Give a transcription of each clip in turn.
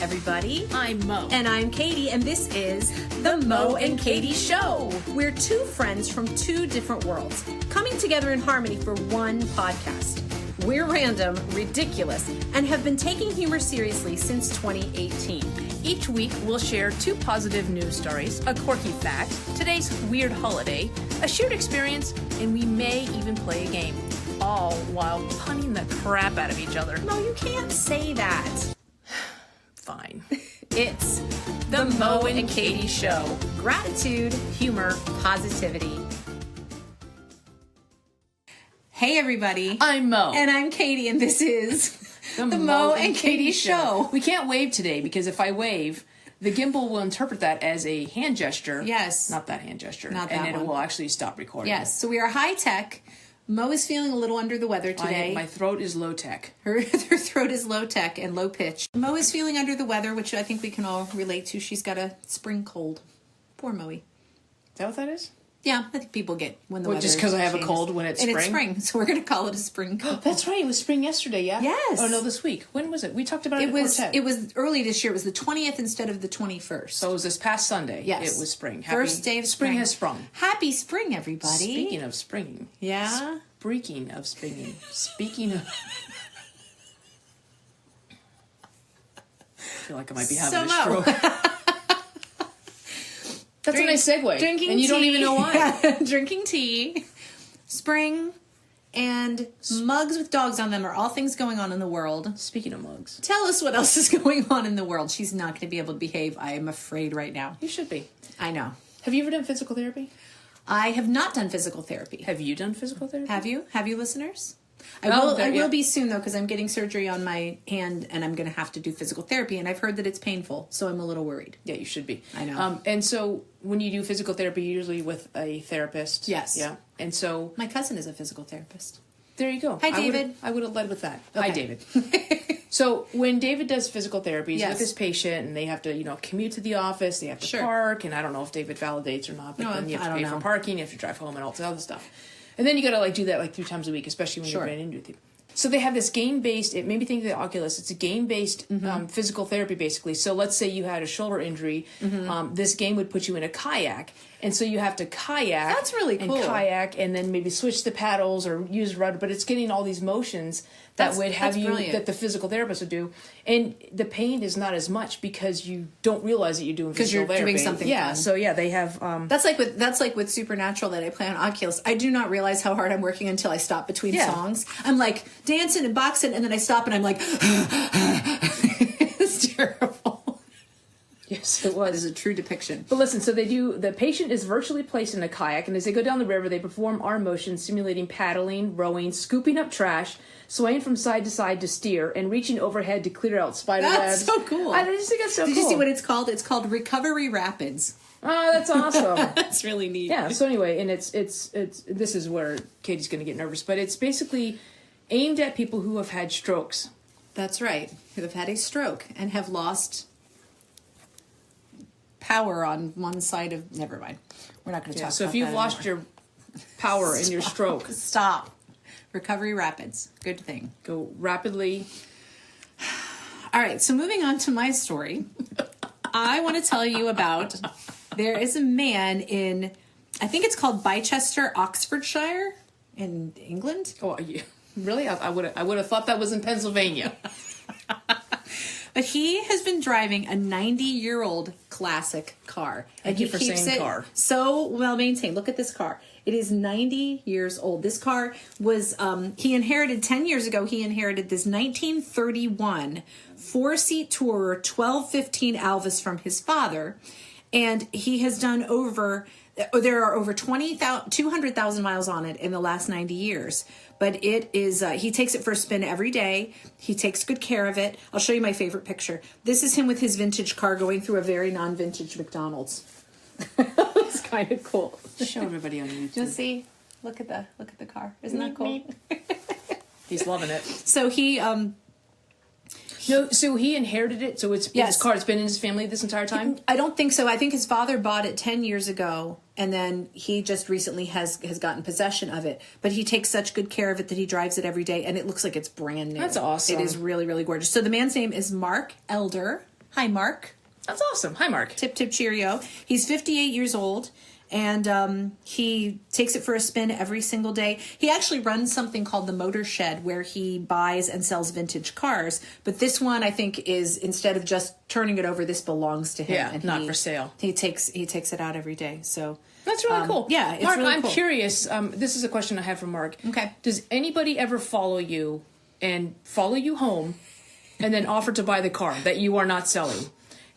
everybody. I'm Mo. And I'm Katie, and this is The Mo and Katie Show. We're two friends from two different worlds, coming together in harmony for one podcast. We're random, ridiculous, and have been taking humor seriously since 2018. Each week, we'll share two positive news stories, a quirky fact, today's weird holiday, a shared experience, and we may even play a game. All while punning the crap out of each other. No, you can't say that. Fine. It's The Mo and Katie Show. Gratitude, humor, positivity. Hey, everybody. I'm Mo. And I'm Katie, and this is The Mo and Katie Show. We can't wave today because if I wave, the gimbal will interpret that as a hand gesture. Yes. Not that hand gesture. Not that and then one. it will actually stop recording. Yes, so we are high tech. Mo is feeling a little under the weather today. My throat is low tech. Her throat is low tech and low pitch. Mo is feeling under the weather, which I think we can all relate to. She's got a spring cold. Poor Moe. Is that what that is? Yeah, I think people get when the weather just because I have changes. a cold when it's and spring? it's spring, so we're going to call it a spring cold. That's right. It was spring yesterday, yeah? Yes. Oh, no, this week. When was it? We talked about it It was early this year. It was the 20th instead of the 21st. So it was this past Sunday. Yes. It was spring. First day of spring. Spring has sprung. Happy spring, everybody. Speaking of springing. Yeah? Speaking of springing. Speaking of... I feel like I might be having a Mo. stroke. That's a nice segue. Drinking and you tea. don't even know why. Yeah, drinking tea, spring, and mugs with dogs on them are all things going on in the world. Speaking of mugs. Tell us what else is going on in the world. She's not going to be able to behave, I am afraid, right now. You should be. I know. Have you ever done physical therapy? I have not done physical therapy. Have you done physical therapy? Have you? Have you, listeners? I yeah. will be soon, though, because I'm getting surgery on my hand, and I'm going to have to do physical therapy, and I've heard that it's painful, so I'm a little worried. Yeah, you should be. I know. And so when you do physical therapy, usually with a therapist. Yes. Yeah. And so... My cousin is a physical therapist. There you go. Hi, David. I would have led with that. Okay. Hi, David. So when David does physical therapy, he's Yes. with his patient, and they have to, commute to the office. They have to Sure. park, and I don't know if David validates or not. But No, then you I have to don't pay know. for parking. You have to drive home, and all this other stuff. And then you got to do that 3 times a week, especially when Sure. you're running into people. So they have this game-based. It made me think of the Oculus. It's a game-based physical therapy, basically. So let's say you had a shoulder injury. This game would put you in a kayak, and so you have to kayak. That's really cool. And kayak, and then maybe switch the paddles or use rudder. But it's getting all these motions that would have you brilliant. that the physical therapist would do, and the pain is not as much because you don't realize that you're doing physical you're therapy. doing something Yeah. fun. So yeah, they have. That's like with Supernatural that I play on Oculus. I do not realize how hard I'm working until I stop between Yeah. songs. I'm like dancing and boxing, and then I stop and I'm like, it's terrible. Yes, it That was. is a true depiction. But listen, so the patient is virtually placed in a kayak, and as they go down the river, they perform arm motions simulating paddling, rowing, scooping up trash, swaying from side to side to steer, and reaching overhead to clear out spider That's webs. so cool. I just think that's so Did cool. you see what it's called? It's called Recovery Rapids. Oh, that's awesome. That's really neat. Yeah, so anyway, and it's this is where Katie's going to get nervous, but it's basically aimed at people who have had strokes. That's right. Who have had a stroke and have lost power on one side of. Never mind. We're not going to talk. So about if you've that lost anymore. your power in your stroke, Stop. Recovery Rapids. Good thing. go rapidly. All right, so moving on to my story, I want to tell you about, there is a man in, I think it's called Bicester, Oxfordshire, in England. Oh, really? I would have thought that was in Pennsylvania. But he has been driving a 90-year-old classic car. Thank you for saying car. So well maintained. Look at this car. It is 90 years old. This car was, he inherited 10 years ago, he inherited this 1931 4-seat Tourer 1215 Alvis from his father. And he has done there are over 200,000 miles on it in the last 90 years. But it is, he takes it for a spin every day. He takes good care of it. I'll show you my favorite picture. This is him with his vintage car going through a very non-vintage McDonald's. It's kind of cool. Show everybody on YouTube. You'll see. Look at the car. Isn't that cool? He's loving it. So he, No, so he inherited it. So it's Yes. his car. It's been in his family this entire time. I don't think so. I think his father bought it 10 years ago, and then he just recently has gotten possession of it. But he takes such good care of it that he drives it every day, and it looks like it's brand new. That's awesome. It is really, really gorgeous. So the man's name is Mark Elder. Hi, Mark. That's awesome. Hi, Mark. Tip, tip, cheerio. He's 58 years old, and he takes it for a spin every single day. He actually runs something called the Motor Shed, where he buys and sells vintage cars. But this one, I think, is, instead of just turning it over, this belongs to him. Yeah, and not for sale. He takes it out every day. So that's really cool. Yeah, it's Mark, really I'm cool. curious. This is a question I have for Mark. Okay. Does anybody ever follow you home and then offer to buy the car that you are not selling?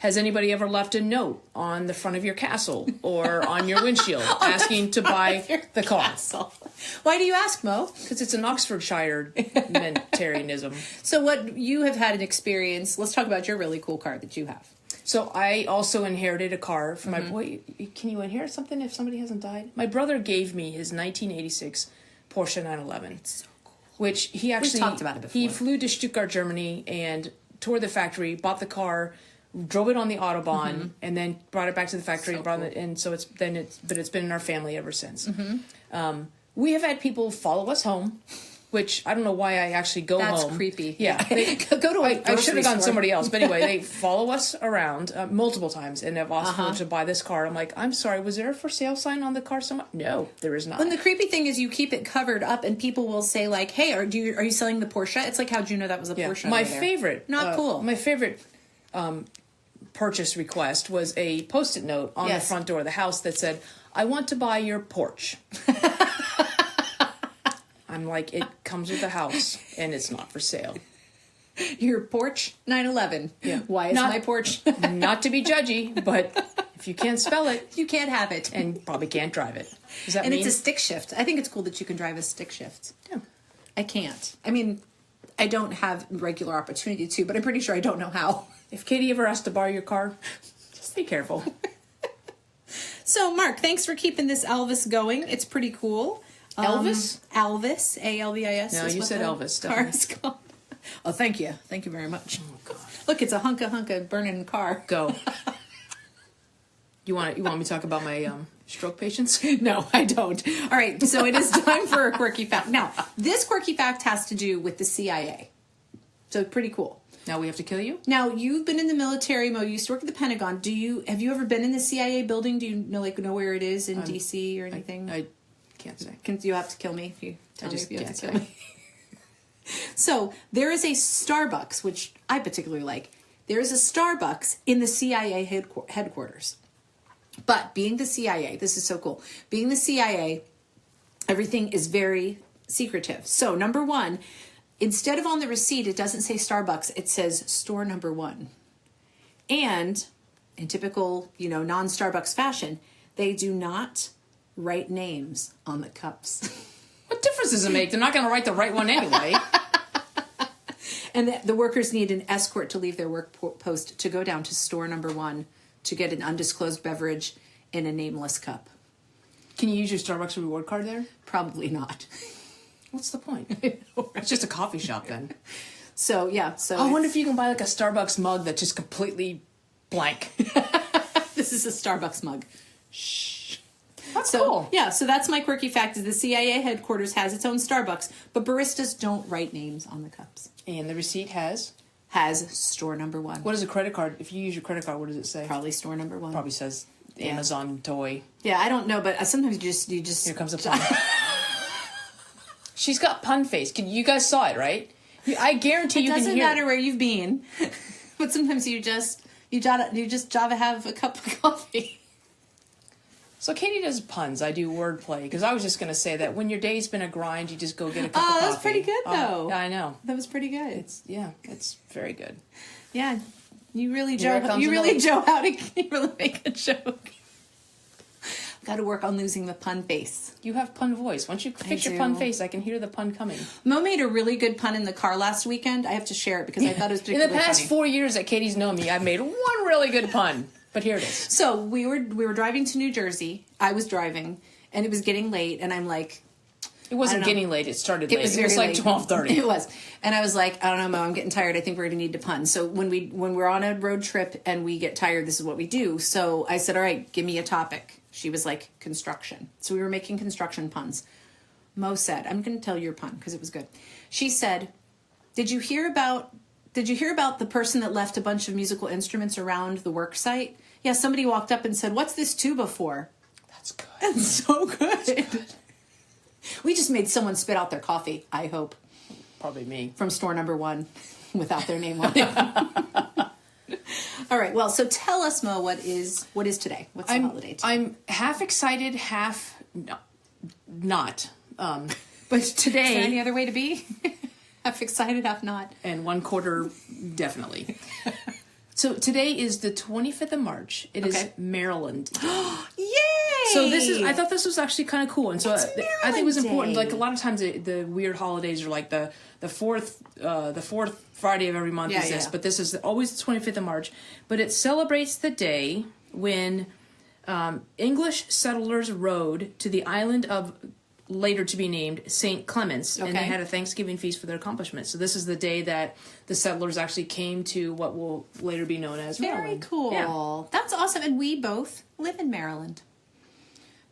Has anybody ever left a note on the front of your castle or on your windshield asking to buy the car? Castle. Why do you ask, Mo? Because it's an Oxfordshire mentarianism. So what you have had an experience, let's talk about your really cool car that you have. So I also inherited a car from my boy. Can you inherit something if somebody hasn't died? My brother gave me his 1986 Porsche 911. It's so cool. Which he actually... We've talked about it before. He flew to Stuttgart, Germany, and toured the factory, bought the car, drove it on the Autobahn, and then brought it back to the factory. So brought cool. it, and so it's been in our family ever since. We have had people follow us home, which I don't know why I actually go home. That's creepy. Yeah, Go to a I should have gone store. somebody else, but anyway, they follow us around multiple times and have asked for to buy this car. I'm like, I'm sorry, was there a for sale sign on the car somewhere? No, there is not. And the creepy thing is, you keep it covered up, and people will say like, "Hey, are you selling the Porsche?" It's like, how'd you know that was a Porsche? My over there? favorite, Not cool. My favorite purchase request was a Post-it note on the front door of the house that said, "I want to buy your porch." I'm like, it comes with the house, and it's not for sale. Your porch 911. Yeah. Why is my porch? Not to be judgy, but if you can't spell it, You can't have it. and probably can't drive it. Does that And mean? it's a stick shift. I think it's cool that you can drive a stick shift. Yeah. I can't. I mean, I don't have regular opportunity to, but I'm pretty sure I don't know how. If Katie ever asks to borrow your car, just be careful. So, Mark, thanks for keeping this Elvis going. It's pretty cool. Elvis? Elvis, Alvis. No, is you what said the Elvis, car definitely. is called. Oh, thank you. Thank you very much. Look, it's a hunka burning car. Go. You want me to talk about my stroke patients? No, I don't. All right, so it is time for a quirky fact. Now, this quirky fact has to do with the CIA. So pretty cool. Now we have to kill you? Now, you've been in the military, Mo. You used to work at the Pentagon. Have you ever been in the CIA building? Do you know where it is in DC or anything? I can't say. You have to kill me if you tell I me just if you have can't to kill say. me. So there is a Starbucks, which I particularly like. There is a Starbucks in the CIA headquarters. But being the CIA, this is so cool. Being the CIA, everything is very secretive. So number one, instead of on the receipt, it doesn't say Starbucks. It says store number 1. And in typical, non-Starbucks fashion, they do not write names on the cups. What difference does it make? They're not going to write the right one anyway. And the workers need an escort to leave their work post to go down to store number 1 to get an undisclosed beverage in a nameless cup. Can you use your Starbucks reward card there? Probably not. What's the point? It's just a coffee shop then. So, yeah. So I wonder if you can buy like a Starbucks mug that's just completely blank. this is a Starbucks mug. Shh. That's So, cool. yeah, so that's my quirky fact is the CIA headquarters has its own Starbucks, but baristas don't write names on the cups. And the receipt has Store number 1. What is a credit card? If you use your credit card, what does it say? Probably store number 1. Probably says Yeah. Amazon toy. Yeah, I don't know, but sometimes you just Here comes a pun. She's got pun face. You guys saw it, right? I guarantee you can hear. Doesn't matter where you've been, but sometimes you just Java have a cup of coffee. So Katie does puns. I do wordplay because I was just going to say that when your day's been a grind, you just go get a cup of coffee. Oh, that's pretty good though. I know. That was pretty good. It's very good. Yeah, you really Here Joe. comes You really another- Joe how to you really make a joke. Got to work on losing the pun face. You have pun voice. Once you fix your do. pun face, I can hear the pun coming. Mo made a really good pun in the car last weekend. I have to share it because I thought it was In particularly the past funny. 4 years that Katie's known me, I've made one really good pun. But here it is. So we were driving to New Jersey. I was driving, and it was getting late, and I'm like, It wasn't I don't know. getting late. It started late. It was It was very like late. 12:30. It was, and I was like, I don't know, Mo, I'm getting tired. I think we're going to need to pun. So when we're on a road trip and we get tired, this is what we do. So I said, all right, give me a topic. She was like, construction. So we were making construction puns. Mo said, I'm going to tell your pun because it was good. She said, did you hear about Did you hear about the person that left a bunch of musical instruments around the work site? Yeah, somebody walked up and said, "What's this tuba for?" That's good. That's so good. We just made someone spit out their coffee, I hope. Probably me. From store number 1 without their name on it. All right. Well, so tell us, Mo, what is today? What's the holiday today? I'm half excited, half not. But today... Is there any other way to be? Half excited, half not. And 1/4 definitely. So today is the 25th of March. It is Maryland Day. Yay! So I thought this was actually kind of cool, and so I think it was important. Day. Like a lot of times, the weird holidays are like the fourth Friday of every month is this, but this is always the 25th of March. But it celebrates the day when English settlers rode to the island of, later to be named, St. Clements, and they had a Thanksgiving feast for their accomplishments. So this is the day that the settlers actually came to what will later be known as Maryland. Very cool. Yeah. That's awesome. And we both live in Maryland.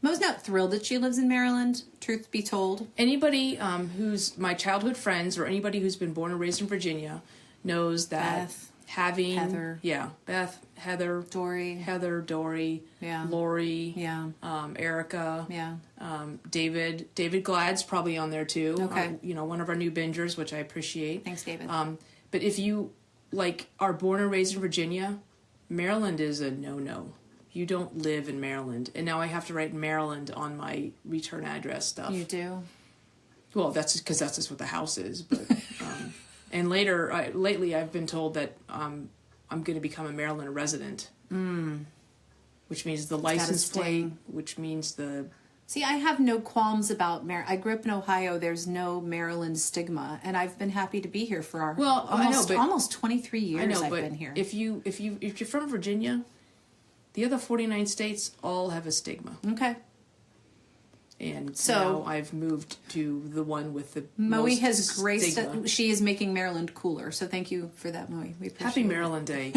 Mo's not thrilled that she lives in Maryland, truth be told. Anybody who's my childhood friends or anybody who's been born and raised in Virginia knows that having Heather, Beth, Heather, Dory, Lori, Erica, David Glad's probably on there too. Okay, one of our new bingers, which I appreciate. Thanks, David. But if you are born and raised in Virginia, Maryland is a no. You don't live in Maryland, and now I have to write Maryland on my return address stuff. You do? Well, that's because that's just what the house is. But and lately, I've been told that I'm going to become a Maryland resident, which means the license plate, which means the. See, I have no qualms about Maryland. I grew up in Ohio. There's no Maryland stigma, and I've been happy to be here for almost 23 years. I've been here. If you're from Virginia, the other 49 states all have a stigma. Okay. And so now I've moved to the one with the Moe most has graced stigma. it. She is making Maryland cooler. So thank you for that, Moe. We appreciate Happy Maryland Day,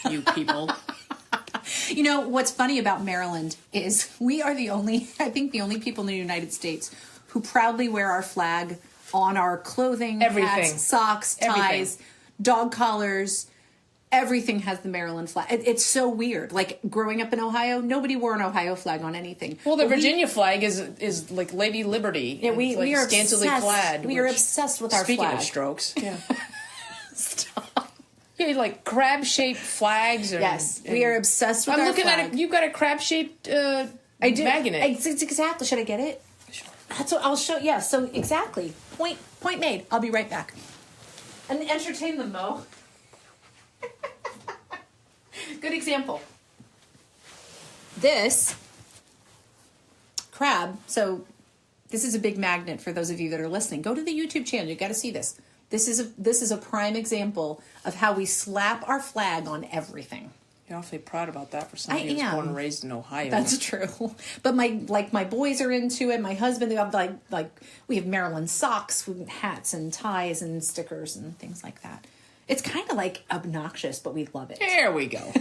you people. You know, what's funny about Maryland is we are the only people in the United States who proudly wear our flag on our clothing, hats, socks, ties, dog collars. Everything has the Maryland flag. It's so weird. Like growing up in Ohio, nobody wore an Ohio flag on anything. Well, the Virginia flag is like Lady Liberty. Yeah, we are scantily clad. We are obsessed with our flag. Speaking of strokes, stop. Yeah, like crab-shaped flags. Yes, we are obsessed with. I'm our looking flag. at it. You've got a crab-shaped magnet. Exactly. Should I get it? Sure. That's what I'll show. Yeah. So exactly. Point made. I'll be right back. And entertain them, Mo. Good example. This crab, so this is a big magnet for those of you that are listening. Go to the YouTube channel. You got to see this. This is a prime example of how we slap our flag on everything. You're awfully proud about that for somebody who's born and raised in Ohio. That's true. But my boys are into it. My husband, they have like we have Maryland socks, hats and ties and stickers and things like that. It's kind of like obnoxious, but we love it. There we go.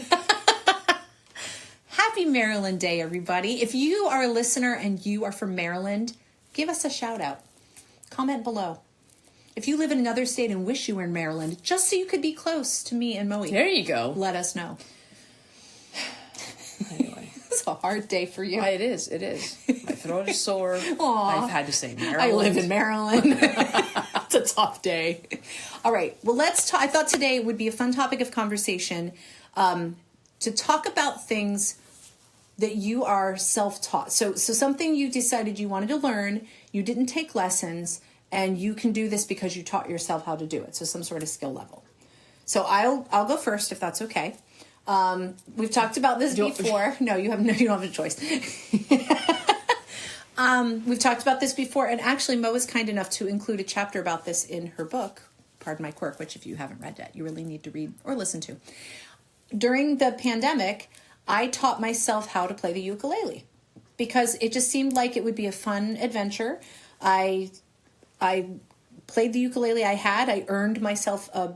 Happy Maryland Day, everybody. If you are a listener and you are from Maryland, give us a shout out. Comment below. If you live in another state and wish you were in Maryland, just so you could be close to me and Moe. There you go. Let us know. Anyway. It's a hard day for you. It is. My throat is sore. Aww. I've had to say Maryland. I live in Maryland. It's a tough day. All right. Well, let's talk. I thought today would be a fun topic of conversation to talk about things that you are self-taught. So something you decided you wanted to learn, you didn't take lessons, and you can do this because you taught yourself how to do it. So some sort of skill level. So I'll go first if that's okay. We've talked about this before. No, you don't have a choice. We've talked about this before, and actually Mo was kind enough to include a chapter about this in her book, Pardon My Quirk, which if you haven't read yet, you really need to read or listen to. During the pandemic, I taught myself how to play the ukulele because it just seemed like it would be a fun adventure. I played the ukulele I had. I earned myself a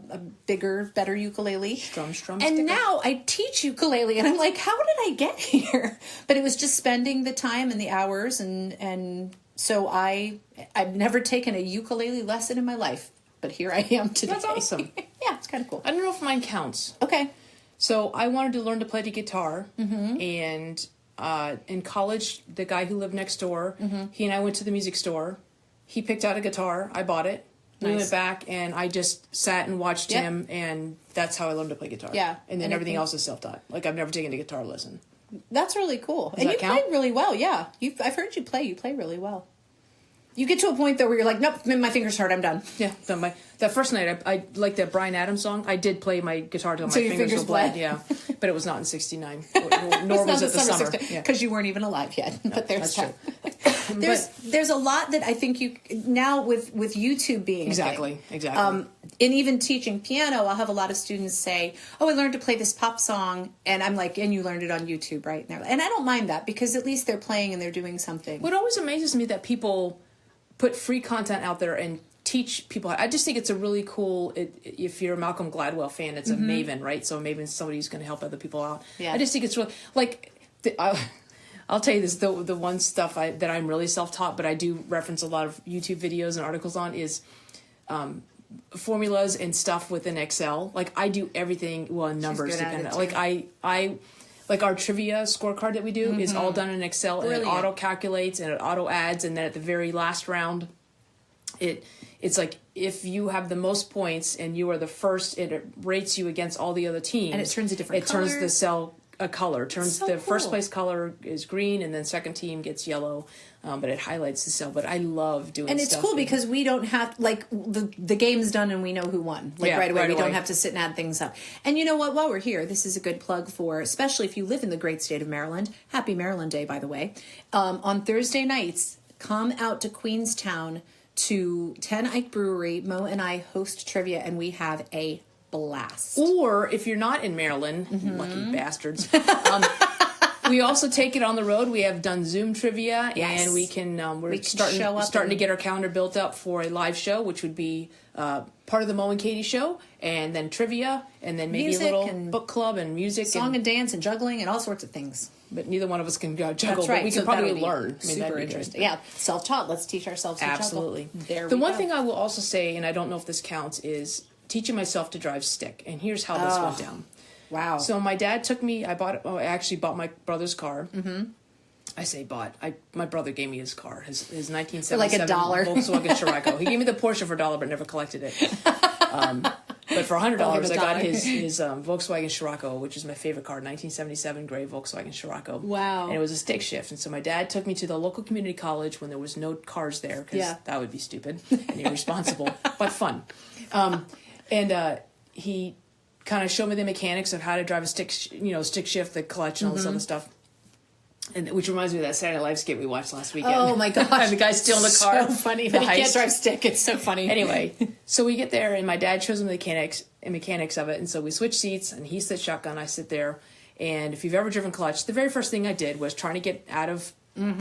bigger, better ukulele. Strum, and now I teach ukulele, and I'm like, how did I get here? But it was just spending the time and the hours, and so I've never taken a ukulele lesson in my life. but here I am today. That's awesome. Yeah, it's kind of cool. I don't know if mine counts. Okay. So I wanted to learn to play the guitar, and in college, the guy who lived next door, he and I went to the music store. He picked out a guitar. I bought it. We Nice. went back, and I just sat and watched Yep. him, and that's how I learned to play guitar. Yeah. And then And I everything think- else is self-taught. Like, I've never taken a guitar lesson. That's really cool. And that you count? play really well, yeah. I've heard you play. You play really well. You get to a point, though, where you're like, nope, my fingers hurt, I'm done. Yeah, so that first night, I like that Bryan Adams song. I did play my guitar till my Till your fingers fingers were bled. bled. Yeah, but it was not in '69, nor was it the summer. Yeah. Because you weren't even alive yet. But there's that's time. There's a lot that I think you now with YouTube being a thing. Exactly. And even teaching piano, I'll have a lot of students say, "Oh, I learned to play this pop song," and I'm like, "And you learned it on YouTube, right?" And I don't mind that because at least they're playing and they're doing something. What always amazes me that people put free content out there and teach people. I just think it's a really cool. If you're a Malcolm Gladwell fan, it's a maven, right? So a maven is somebody who's going to help other people out. Yeah. I just think it's really like. I'll tell you this: the one stuff that I'm really self-taught, but I do reference a lot of YouTube videos and articles on is formulas and stuff within Excel. Like I do everything in numbers. good at Dependent. it, too. Like I like our trivia scorecard that we do is all done in Excel. Brilliant. And it auto calculates and it auto adds, and then at the very last round, it's like if you have the most points and you are the first, it rates you against all the other teams, And it turns a different It turns color. the cell a color. Turns So the first cool. place color is green, and then second team gets yellow. But it highlights the cell. But I love doing. And it's stuff cool in- because we don't have like the game's done and we know who won Yeah, right away. right We away. don't have to sit and add things up. And you know what? While we're here, this is a good plug for, especially if you live in the great state of Maryland. Happy Maryland Day, by the way. On Thursday nights, come out to Queenstown to 10 Ike Brewery. Mo and I host trivia, and we have a blast. Or if you're not in Maryland, lucky bastards, we also take it on the road. We have done Zoom trivia, Yes. and we can We can show up starting to and- get our calendar built up for a live show, which would be part of the Mo and Katie show, and then trivia, and then maybe Music a little and book club and music, Song and dance and juggling and all sorts of things. but neither one of us can juggle. That's But right. we So can probably that'll be learn. I mean, that'd super be interesting. good. Yeah, self-taught. Let's teach ourselves to Absolutely. juggle. There The we one go. thing I will also say, and I don't know if this counts, is teaching myself to drive stick. And here's how this went down. Wow. So my dad took me. I actually bought my brother's car. Mm-hmm. I say bought. My brother gave me his car, his 1977 like $1. Volkswagen Scirocco. He gave me the Porsche for $1, but never collected it. But for $100, I'll give I a got dollar. his Volkswagen Scirocco, which is my favorite car, 1977 gray Volkswagen Scirocco. Wow. And it was a stick shift. And so my dad took me to the local community college when there was no cars there, because Yeah. that would be stupid and irresponsible, but fun. He kind of showed me the mechanics of how to drive a stick shift, the clutch, and all this other stuff. And which reminds me of that Saturday Night Live skit we watched last weekend. Oh my gosh. The guy's still in the car. So funny. The But he can't heist. drive stick. It's so funny. Anyway, so we get there, and my dad shows me the mechanics of it, and so we switch seats, and he sits shotgun, I sit there, and if you've ever driven clutch, the very first thing I did was trying to get out of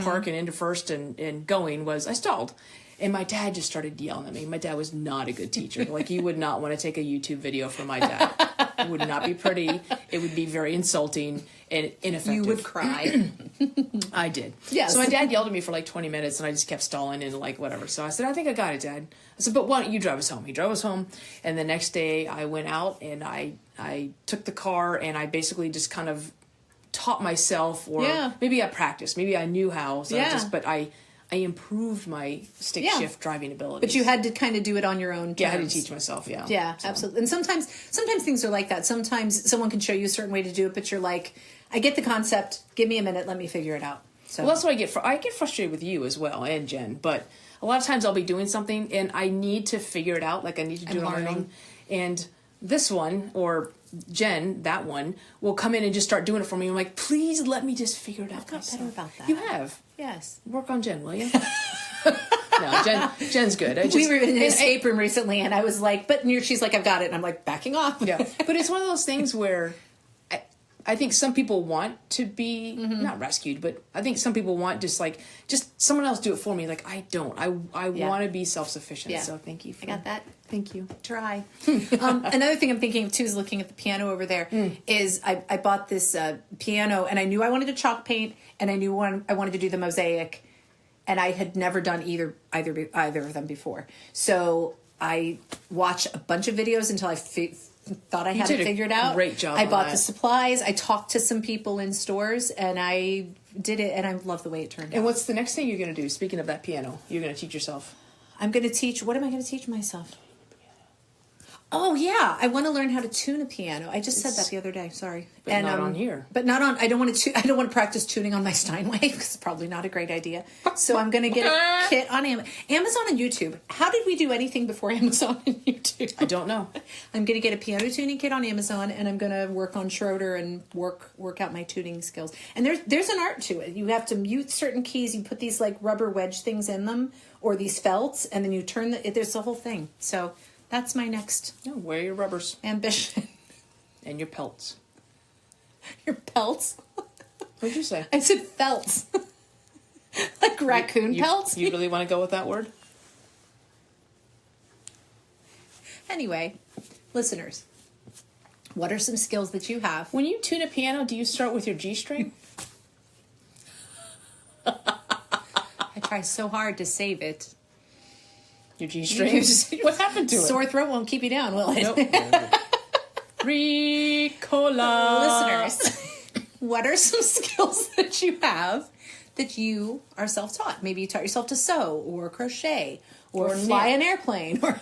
park and into first and going was I stalled. And my dad just started yelling at me. My dad was not a good teacher. Like, you would not want to take a YouTube video from my dad. It would not be pretty. It would be very insulting and ineffective. You would cry. I did. Yes. So my dad yelled at me for like 20 minutes, and I just kept stalling and like whatever. So I said, I think I got it, Dad. I said, but why don't you drive us home? He drove us home, and the next day I went out and I took the car, and I basically just kind of taught myself, or Yeah. maybe I practiced, maybe I knew how. So Yeah. but I improved my stick Yeah. shift driving ability. But you had to kind of do it on your own terms. Yeah, I had to teach myself. Yeah. Yeah, So. absolutely. And sometimes things are like that. Sometimes someone can show you a certain way to do it, but you're like, I get the concept. Give me a minute. Let me figure it out. So Well, that's what I get. I get frustrated with you as well, and Jen. But a lot of times I'll be doing something and I need to figure it out. Like I need to do And it on my learning. own. And this one, or Jen, that one, will come in and just start doing it for me. I'm like, please let me just figure it out. I've got better myself." about that. You have. Yes. Work on Jen, will you? No, Jen's good. We were in an escape room recently, and I was like, but she's like, I've got it. And I'm like, backing off. Yeah, but it's one of those things where I think some people want to be not rescued, but I think some people want just someone else do it for me. Like I don't. I Yeah. want to be self-sufficient. Yeah. So thank you. I got that. Thank you. Try. Another thing I'm thinking of too is looking at the piano over there. Is I bought this piano, and I knew I wanted to chalk paint, and I knew I wanted to do the mosaic, and I had never done either of them before. So I watch a bunch of videos until I thought I had it figured out. Great job. I bought the supplies. I talked to some people in stores, and I did it, and I love the way it turned out. And what's the next thing you're going to do? Speaking of that piano, you're going to teach yourself. I'm going to teach. What am I going to teach myself? Oh yeah, I want to learn how to tune a piano. I just said that the other day. Sorry, But not on here. But not on. I don't want to. I don't want to practice tuning on my Steinway because it's probably not a great idea. So I'm going to get a kit on Amazon and YouTube. How did we do anything before Amazon and YouTube? I don't know. I'm going to get a piano tuning kit on Amazon, and I'm going to work on Schroeder and work out my tuning skills. And there's an art to it. You have to mute certain keys. You put these like rubber wedge things in them, or these felts, and then you turn there's the whole thing. So. That's my next Wear your rubbers. Ambition. And your pelts. Your pelts? What'd you say? I said felts. Like raccoon pelts? You really want to go with that word? Anyway, listeners, what are some skills that you have? When you tune a piano, do you start with your G string? I try so hard to save it. Your G string? What happened to it? Sore throat won't keep you down, will it? Nope. Ricola. Listeners, what are some skills that you have that you are self-taught? Maybe you taught yourself to sew or crochet or fly an airplane. Or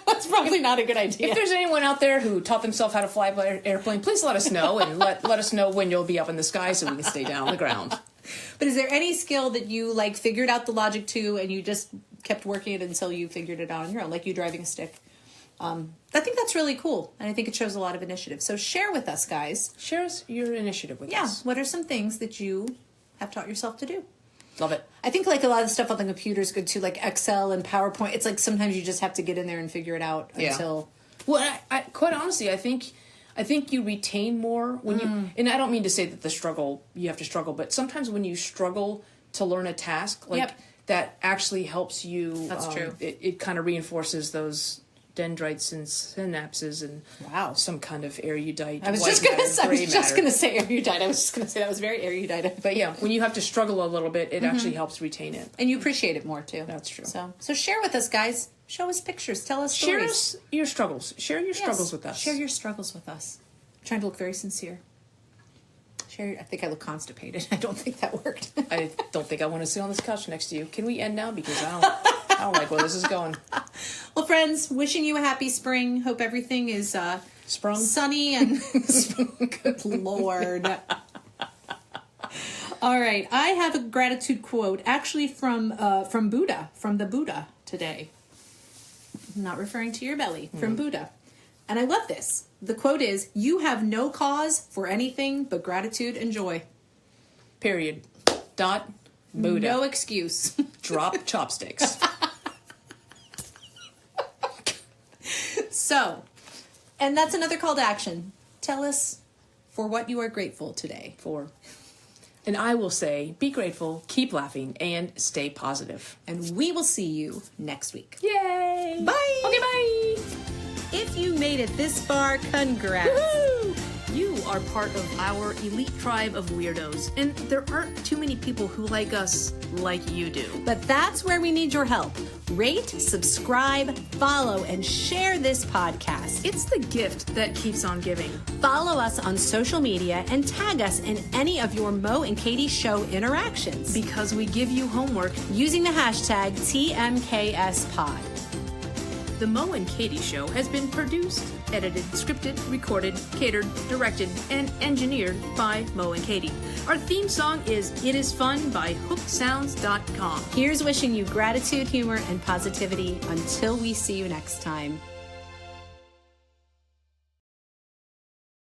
that's probably not a good idea. If there's anyone out there who taught themselves how to fly by airplane, please let us know, and let us know when you'll be up in the sky so we can stay down on the ground. But is there any skill that you like figured out the logic to and you just kept working it until you figured it out on your own, like you driving a stick? I think that's really cool, and I think it shows a lot of initiative. So share with us, guys. Share your initiative with us. Yeah, what are some things that you have taught yourself to do? Love it. I think like a lot of stuff on the computer is good too, like Excel and PowerPoint. It's like sometimes you just have to get in there and figure it out until... Well, I quite honestly, I think you retain more when you... And I don't mean to say that you have to struggle, but sometimes when you struggle to learn a task, that actually helps you... That's true. It kind of reinforces those dendrites and synapses and some kind of erudite. I was just going to say erudite. I was just going to say that was very erudite. But yeah, when you have to struggle a little bit, it actually helps retain it. And you appreciate it more too. That's true. So share with us, guys. Show us pictures. Tell us stories. Share us your struggles. Share your struggles with us. Share your struggles with us. I'm trying to look very sincere. I think I look constipated. I don't think that worked. I don't think I want to sit on this couch next to you. Can we end now? Because I don't like where this is going. Well, friends, wishing you a happy spring. Hope everything is sprung, sunny, and good Lord. All right, I have a gratitude quote, actually from Buddha, from the Buddha today. I'm not referring to your belly, from Buddha. And I love this. The quote is, "You have no cause for anything but gratitude and joy." Period. Dot. Buddha. No excuse. Drop chopsticks. So, and that's another call to action. Tell us for what you are grateful today. And I will say, be grateful, keep laughing, and stay positive. And we will see you next week. Yay! Bye! Okay, bye! If you made it this far, congrats! Woo-hoo! You are part of our elite tribe of weirdos, and there aren't too many people who like us like you do. But that's where we need your help. Rate, subscribe, follow, and share this podcast. It's the gift that keeps on giving. Follow us on social media and tag us in any of your Mo and Katie Show interactions. Because we give you homework Using the hashtag TMKSPod. The Mo and Katie Show has been produced, edited, scripted, recorded, catered, directed, and engineered by Mo and Katie. Our theme song is It Is Fun by HookedSounds.com. Here's wishing you gratitude, humor, and positivity until we see you next time.